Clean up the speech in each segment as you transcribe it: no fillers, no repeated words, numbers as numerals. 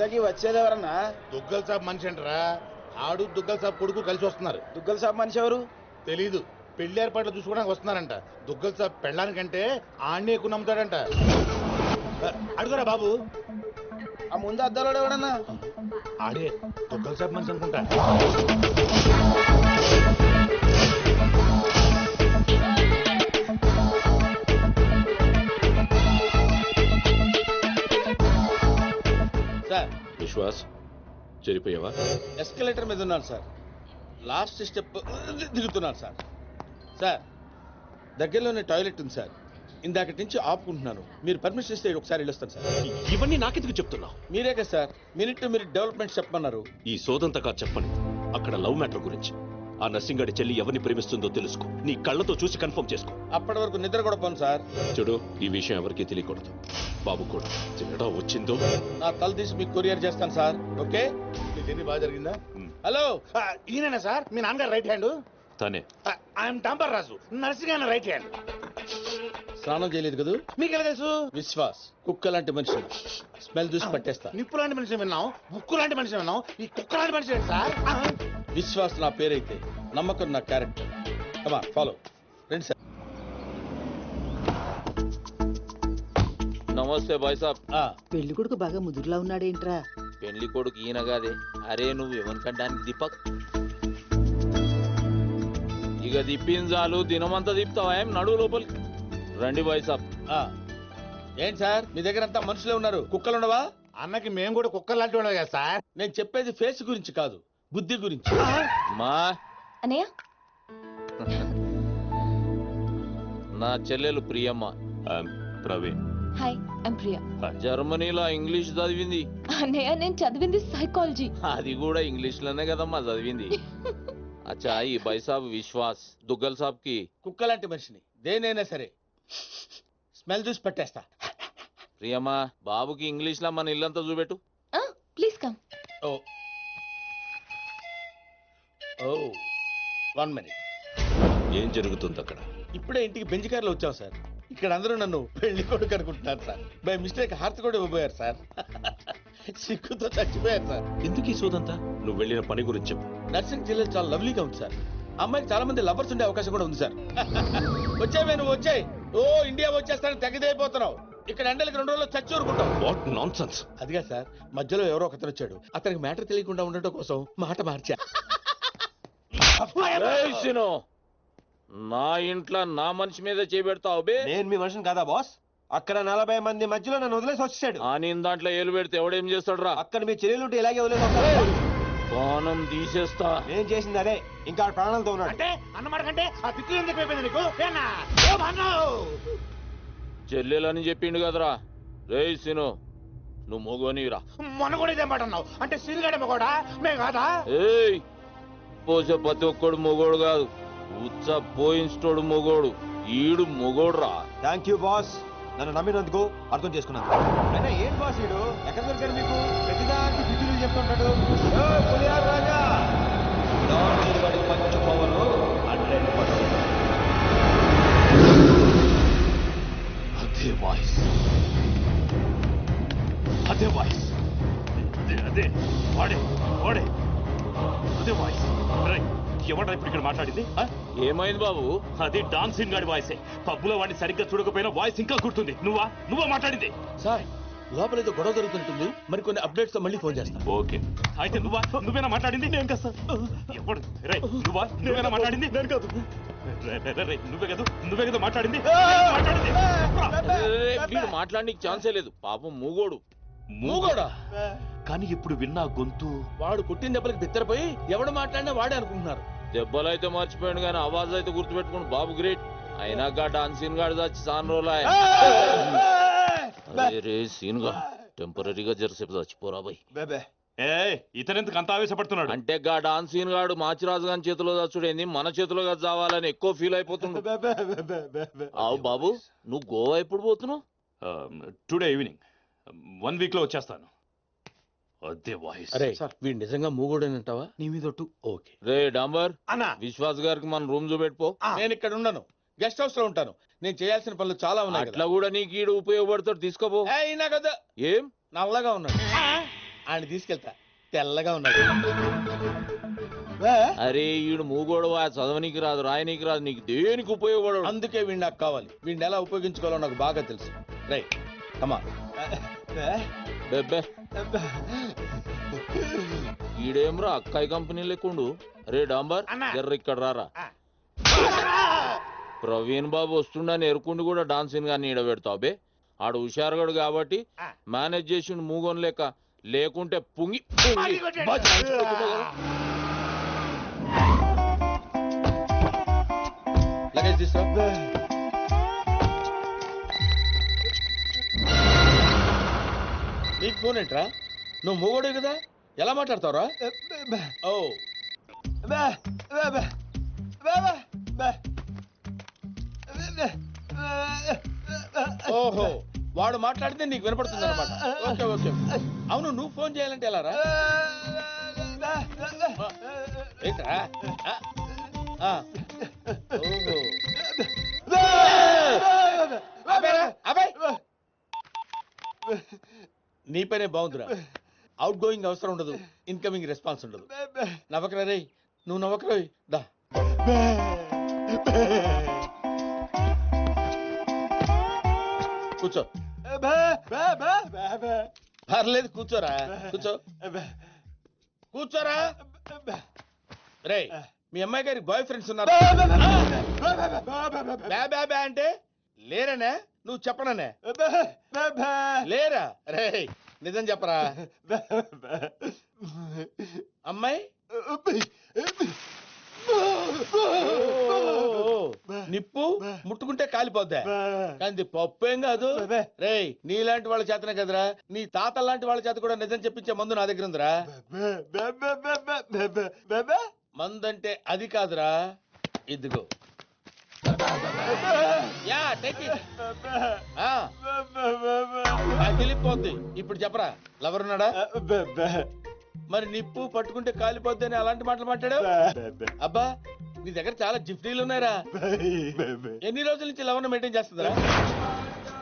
ఇంతకీ వచ్చేది ఎవరన్నా? దుగ్గల్ సాబ్ మనిషి అంటారా? ఆడు దుగ్గల్ సాబ్ కొడుకు కలిసి వస్తున్నారు. దుగ్గల్ సాబ్ మనిషి ఎవరు తెలీదు. పెళ్లి ఏర్పాట్లు చూసుకోవడానికి వస్తున్నారంట. దుగ్గల్ సాబ్ పెళ్ళానికంటే ఆడనే ఎక్కువ నమ్ముతాడంట. అడుగురా బాబు. ఆ ముందు అద్దాలోడు ఎవడన్నా? ఆడే దుగ్గల్ సాబ్ మనిషి అనుకుంటా. సార్ విశ్వాస్ చెరిపోయావా? ఎస్కలేటర్ మీద ఉన్నాను సార్. లాస్ట్ స్టెప్ దిగుతున్నాను సార్. సార్ దగ్గరలోనే టాయిలెట్ ఉంది సార్. ఇందాకటి నుంచి ఆపుకుంటున్నాను. మీరు పర్మిషన్ ఇస్తే ఒకసారి వెళ్ళొస్తాను సార్. ఇవన్నీ నాకెందుకు చెప్తున్నావు? మీరే కదా sir minute to minute development చెప్పమన్నారు. ఈ సోదంతగా చెప్పండి. అక్కడ లవ్ మ్యాటర్ గురించి. ఆ నర్సింగాడి చెల్లి ఎవరిని ప్రేమిస్తుందో తెలుసుకో. నీ కళ్ళతో చూసి కన్ఫర్మ్ చేసుకో. అప్పటి వరకు నిద్ర కూడా పోను సార్. చూడు, ఈ విషయం ఎవరికీ తెలియకూడదు. బాబు కూడా తేడా వచ్చిందో నా తల తీసి మీకు కొరియర్ చేస్తాను సార్. ఓకే? ఇదేంటి బాగా జరిగిందా? హలో, ఈయన సార్ మీ నాన్నగారు రైట్ హ్యాండ్. తనే. ఐఎమ్ టాంబర్ రాజు, నర్సింగ్ రైట్ హ్యాండ్. స్నానం చేయలేదు కదా? మీకు ఎలా తెలుసు? విశ్వాస్ కుక్క లాంటి మనిషి. స్మెల్ చూసి పట్టేస్తా. నిప్పు లాంటి మనిషి విన్నాం, ఉక్కు లాంటి మనిషి విన్నాం, ఈ కుక్క లాంటి మనిషి సార్. విశ్వాస్ నా పేరైతే నమ్మకం నా క్యారెక్టర్. కమా ఫాలో. రండి సార్. నమస్తే బాయ్ సాబ్. పెళ్లి కొడుకు బాగా ముదురులా ఉన్నాడేంట్రా? పెళ్లి కొడుకు ఈయనగాదే. అరే నువ్వు ఎవరికంటానికి దీపక్? ఇక దిప్పిన చాలు, దినమంతా దిప్తావా? ఏం నడువు లోపలికి రండి బాయ్ సాబ్. ఏంటి సార్ మీ దగ్గర అంతా మనుషులే ఉన్నారు, కుక్కలు ఉండవా? అన్నకి మేము కూడా కుక్క లాంటి ఉండదు కదా సార్. నేను చెప్పేది ఫేస్ గురించి కాదు, బుద్ధి గురించి. మా అన్నయ్య నా చెల్లెలు ప్రియమ్మ. ప్రవీణ్. Hi, I'm Priya. జర్మనీలో ఇంగ్లీష్ చదివింది. అన్నయ్య నేను చదివింది సైకాలజీ. అది కూడా ఇంగ్లీష్ లోనే కదమ్మా చదివింది. అచ్చా ఈ బాయ్ సాబ్ విశ్వాస్ దుగ్గల్ సాబ్ కి కుక్క లాంటి మనిషిని. దేనైనా సరే స్మెల్ చూసి పట్టేస్తా. ప్రియమ్మ, బాబుకి ఇంగ్లీష్ లో మన ఇల్లంతా చూపెట్టు. Please come. Oh oh 1 minute. ఏం జరుగుతుంది అక్కడ? ఇప్పుడే ఇంటికి బెంచ్ కార్లో వచ్చాం సార్. ఇక్కడ అందరూ నన్ను పెళ్లి కొడుకు అనుకుంటున్నారు సార్. బై మిస్టేక్ హార్ట్ కూడా ఇవ్వబోయారు సార్. సిక్కుతో చచ్చిపోయారు సార్. ఎందుకు ఈ సోదంతా? నువ్వు వెళ్ళిన పని గురించి చెప్పు. నర్సింగ్ జిల్లా చాలా లవ్లీగా ఉంది సార్. అమ్మాయికి చాలా మంది లవర్స్ ఉండే అవకాశం కూడా ఉంది సార్. వచ్చావే నువ్వు, వచ్చాయి. ఓ ఇండియా వచ్చేస్తానని తెగదైపోతున్నావు. ఇక్కడ ఎండలకి 2 రోజుల్లో చచ్చి ఊరుకుంటాం. What nonsense. అదిగా సార్, మధ్యలో ఎవరో ఒకతను వచ్చాడు. అతనికి మ్యాటర్ తెలియకుండా ఉండటం కోసం మాట మార్చా. నా ఇంట్లో నా మనిషి మీద చేపెడతావు బే? నేను మీ మనిషిని కాదా బాస్? అక్కడ 40 మంది మధ్యలో నన్ను వదిలేసి వచ్చాడు. ఆ నేను దాంట్లో ఏలు పెడితే ఎవడేం చేస్తాడు రా? అక్కడ మీ చెల్లెలు ఇలాగే వదిలేసి ప్రాణం తీసేస్తా. నేను చేసింది అదే, ఇంకా ప్రాణాలతో ఉన్నాడు. అంటే అన్నమాట కంటే ఆ తిట్లు ఎందుకు అయిపోయింది నీకు? చెల్లెలని చెప్పిండు కదరా. రేయ్ సిను, నువ్వు మొగోనిరా. మొన్న కూడా ఇదే మాట అన్నావు. అంటే సీనుగాడే కూడా మేము కాదా? ఏయ్ పోసే ప్రతి ఒక్కడు మొగోడు కాదు, ఉచ్చ పోయించోడు మొగోడు. ఈడు మొగోడు రా. థ్యాంక్ యూ బాస్, నన్ను నమ్మినందుకు. అర్థం చేసుకున్నాను. అయినా ఏం బాస్ వీడు? ఎక్కడ దొరికాడు మీకు? ప్రతిదానికి బిజులు చెప్తుంటాడు. రాజా మంచి పవర్ 100%. అదే వాయిస్, అదే వాయిస్, అదే వాడే వాడే, అదే వాయిస్. ఎవడా ఇప్పుడు ఇక్కడ మాట్లాడింది? ఏమైంది బాబు? అది డాన్సింగ్ గాడి వాయిసే. పబ్బులో వాడిని సరిగ్గా చూడకపోయినా వాయిస్ ఇంకా గుర్తుంది. నువ్వా మాట్లాడింది? సార్ లోపల ఏదో గొడవ జరుగుతుంటుంది. మరి కొన్ని అప్డేట్స్ తో మళ్ళీ ఫోన్ చేస్తా. ఓకే. అయితే నువ్వేనా మాట్లాడింది? నేను కదా సార్. ఎవడు? నువ్వేనా మాట్లాడింది? నేను కాదు. నువ్వే కదా మాట్లాడింది. వీడు మాట్లాడడానికి ఛాన్సే లేదు. పాపం మూగోడు. మూగోడా? కానీ ఇప్పుడు విన్నా గొంతు. వాడు కుట్టిన దెబ్బలకి బిత్తరపోయి ఎవడు మాట్లాడినా వాడే అనుకుంటున్నారు. దెబ్బలైతే మర్చిపోయాడు కానీ ఆవాజ్ అయితే గుర్తుపెట్టుకుని బాబు గ్రేట్. అయినాక డాన్సీన్ గాడు వచ్చి సాన్ రోజులు రే సీన్ గా టెంపరీగా జరసేపు చచ్చిపోరా బాయ్. ఇతనెందుకు అంత ఆవేశపడుతున్నాడు? అంటే గా డాన్సీన్ గాడు మాచిరాజు గారి చేతిలో చచ్చుడేంది, మన చేతిలో చావాలని ఎక్కువ ఫీల్ అయిపోతుండు. అవు బాబు, నువ్వు గోవా ఎప్పుడు పోతున్నావు? Today evening. 1 week లో వచ్చేస్తాను. అదే వాయిస్. అరే వీడు నిజంగా మూగోడేనంటావా? నీ మీద ఒట్టు. ఓకే రే డాంబర్ అన్నా, విశ్వాస్ గారికి మన రూమ్ చూపెట్టుకో. నేను ఇక్కడ ఉండను, గెస్ట్ హౌస్ లో ఉంటాను. నేను చేయాల్సిన పనులు చాలా ఉన్నాయి. అట్లా కూడా నీకు ఈడు ఉపయోగపడతాడు, తీసుకోపో. అయినా కదా ఏం నల్లగా ఉన్నాడు. ఆయన తీసుకెళ్తా తెల్లగా ఉన్నాడు. అరే ఈడు మూగోడు చదవనీకి రాదు రాయనీకి రాదు నీకు దేనికి ఉపయోగపడడు. అందుకే వీడిని నాకు కావాలి. వీడిని ఎలా ఉపయోగించుకోవాలో నాకు బాగా తెలుసు. రైట్ కమా. బెబ్బే ఈడేమ్రా అక్కాయి కంపెనీ లేకుండు. రే డాంబర్ ఎర్ర ఇక్కడ రారా. ప్రవీణ్ బాబు వస్తుండని ఎరుకుండి కూడా డాన్సింగ్ గాని ఈడ పెడతావు బే. ఆడు హుషారుగాడు కాబట్టి మేనేజ్ చేసిండు మూగోన్ లేక, లేకుంటే పుంగి లగేజ్ తీసుకురా. నీకు ఫోన్ ఏంట్రా? నువ్వు మూగోడే కదా, ఎలా మాట్లాడతావురా? ఓ ఓహో, వాడు మాట్లాడితే నీకు వినపడుతుంది అనమాట. Okay okay. అవును, నువ్వు ఫోన్ చేయాలంటే ఎలా రా? ఏంట్రా? ఓహో, నీ పనే బాగుందిరా. అవుట్ గోయింగ్ అవసరం ఉండదు, ఇన్కమింగ్ రెస్పాన్స్ ఉండదు. నవ్వకరా రే, నువ్వు నవ్వకరా. దా కూర్చో. పర్లేదు కూర్చోరా, కూర్చో కూర్చోరా. రే, మీ అమ్మాయి గారికి బాయ్ ఫ్రెండ్స్ ఉన్నారు? బ్యా అంటే లేరనే? నువ్వు చెప్పననే? లేరా? రే నిజం చెప్పరా. అమ్మాయి నిప్పు ముట్టుకుంటే కాలిపోద్దా? కానీ పప్పు ఏం కాదు. రే, నీలాంటి వాళ్ళ చేతనే కదరా, నీ తాత లాంటి వాళ్ళ చేత కూడా నిజం చెప్పించే మందు నా దగ్గర ఉందిరా. మందంటే అది కాదురా, ఇదిగో. Yeah take it. పగిలిపోద్ది. ఇప్పుడు చెప్పరా, లవర్ ఉన్నాడా? మరి నిప్పు పట్టుకుంటే కాలిపోద్ది అని అలాంటి మాటలు మాట్లాడు. అబ్బా, నీ దగ్గర చాలా జిఫ్టీలు ఉన్నాయిరా. ఎన్ని రోజుల నుంచి లవర్ మెయింటైన్ చేస్తుందిరా?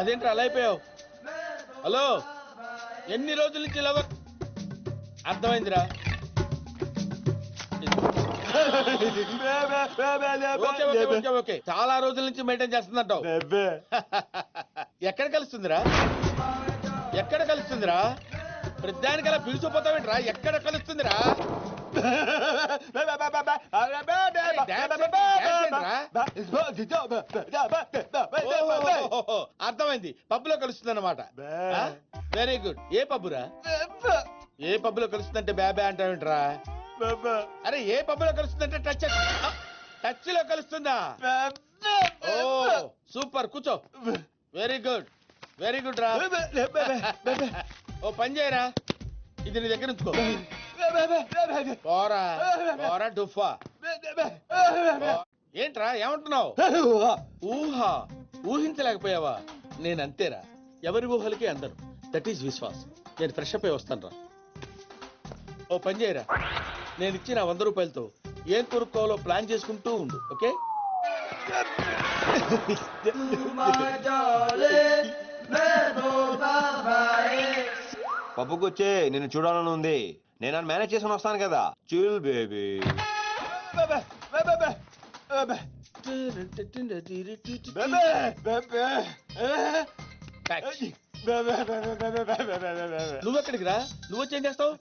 అదేంటి అలా అయిపోయావు? హలో, ఎన్ని రోజుల నుంచి లవర్? అర్థమైందిరా. ఓకే, చాలా రోజుల నుంచి మెయింటైన్ చేస్తుందంటావు. ఎక్కడ కలుస్తుందిరా? ఎక్కడ కలుస్తుందిరా? ప్రతిదానికి అలా పిలిచిపోతావేంట్రా? ఎక్కడ కలుస్తుందిరా? అర్థమైంది, పబ్బులో కలుస్తుంది అన్నమాట. Very good. ఏ పబ్బురా? ఏ పబ్బులో కలుస్తుందంటే బ్యాబా అంటావేంట్రా? అరే, ఏ పబ్బులో కలుస్తుందంటే టచ్. టచ్ లో కలుస్తుందా? ఓ సూపర్, కూర్చో. వెరీ గుడ్, వెరీ గుడ్ రా. ఓ పని చేయరా, ఇది నీ దగ్గర ఉంచుకో. పోరా పోరా డుఫా. ఏంట్రా ఏమంటున్నావు? ఊహా, ఊహించలేకపోయావా? నేను అంతేరా, ఎవరి ఊహలకి అందరు. That is Vishwas. నేను ఫ్రెష్ అప్ అయి వస్తాను రా. ఓ పని చేయరా, నేను ఇచ్చిన 100 రూపాయలతో ఏం కొనుక్కోవాలో ప్లాన్ చేసుకుంటూ ఉండు. ఓకే? పప్పుకొచ్చే నిన్ను చూడాలని ఉంది. నేను మేనేజ్ చేసుకుని వస్తాను కదా. Chill baby. నువ్వెక్కడికి రా? నువ్వు వచ్చి ఏం చేస్తావు?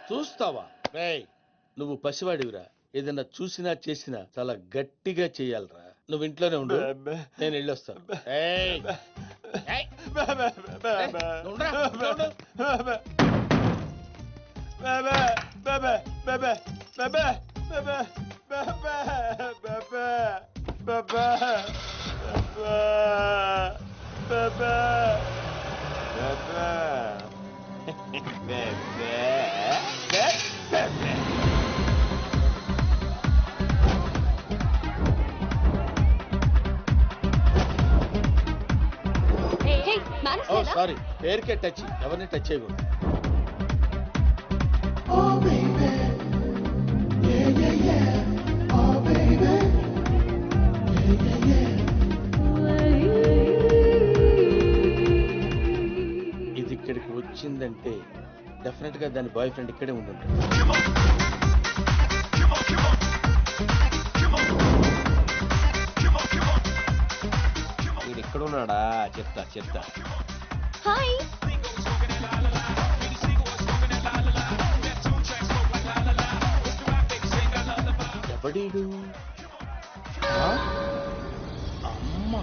చూస్తావా? నువ్వు పసివాడివిరా. ఏదన్నా చూసినా చేసినా చాలా గట్టిగా చెయ్యాలరా. నువ్వు ఇంట్లోనే ఉండు, నేను వెళ్ళొస్తాను. సారీ, పేరుకే టచ్, ఎవరిని టచ్ చేయకూడదు. డెఫినెట్ గా దాని బాయ్ ఫ్రెండ్ ఇక్కడే ఉండి ఉంటాడు. వీడు ఎక్కడ ఉన్నాడా? చెప్తా చెప్తా. హాయ్. ఎవడీడు? అమ్మా,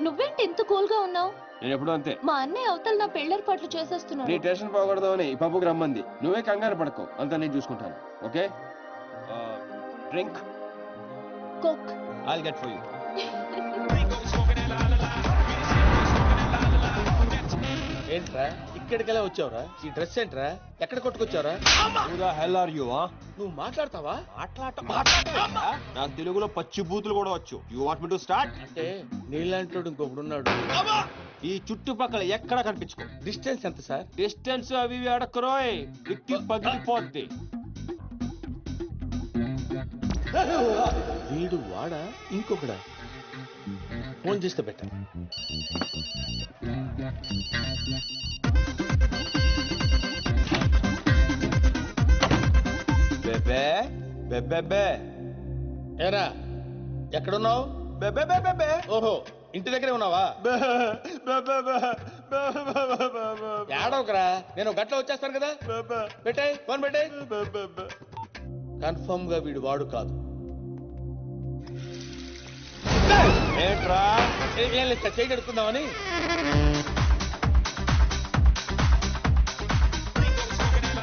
నువ్వేంటి ఎంత కూల్ గా ఉన్నావు? నేను ఎప్పుడు అంతే. మా అన్నయ్య అవతల నా పెళ్ళేర్పాట్లు నీ చేసేస్తున్నాడు. టెన్షన్ పోకూడదు అని ఈ పప్పుకి రమ్మంది. నువ్వే కంగారు పడకు, అంతా నేను చూసుకుంటాను. Okay, drink coke. I'll get for you. ఏంట్రా ఇక్కడికెలా వచ్చావురా? ఈ డ్రెస్ ఏంట్రా? ఎక్కడ కొట్టుకొచ్చావురా? Who the hell are you, huh? నువ్వు మాట్లాడతావా? నాకు తెలుగులో పచ్చి బూతులు కూడా వచ్చు. You want me to start? అంటే నీలాంటి ఇంకొకడు ఉన్నాడు. ఈ చుట్టుపక్కల ఎక్కడ కనిపించుకో. డిస్టెన్స్ ఎంత సార్? డిస్టెన్స్ అవి ఇవి అడక్కరోయ్, విక్కి పగిలిపోద్ది. వీడు వాడా ఇంకొకడా? ఫోన్ చేస్తే బెటర్. బెబే బెబెబే ఏరా ఎక్కడున్నావు? బెబే బెబెబే. ఓహో, ఇంటి దగ్గరే ఉన్నావా? ఏడవకరా, నేను గట్ల వచ్చేస్తాను కదా. పెట్టాయి ఫోన్, పెట్టాయి. కన్ఫర్మ్ గా వీడు వాడు కాదు. ఏంట్రా? ఏం లేదు సార్, చేయి కడుక్కుందామని.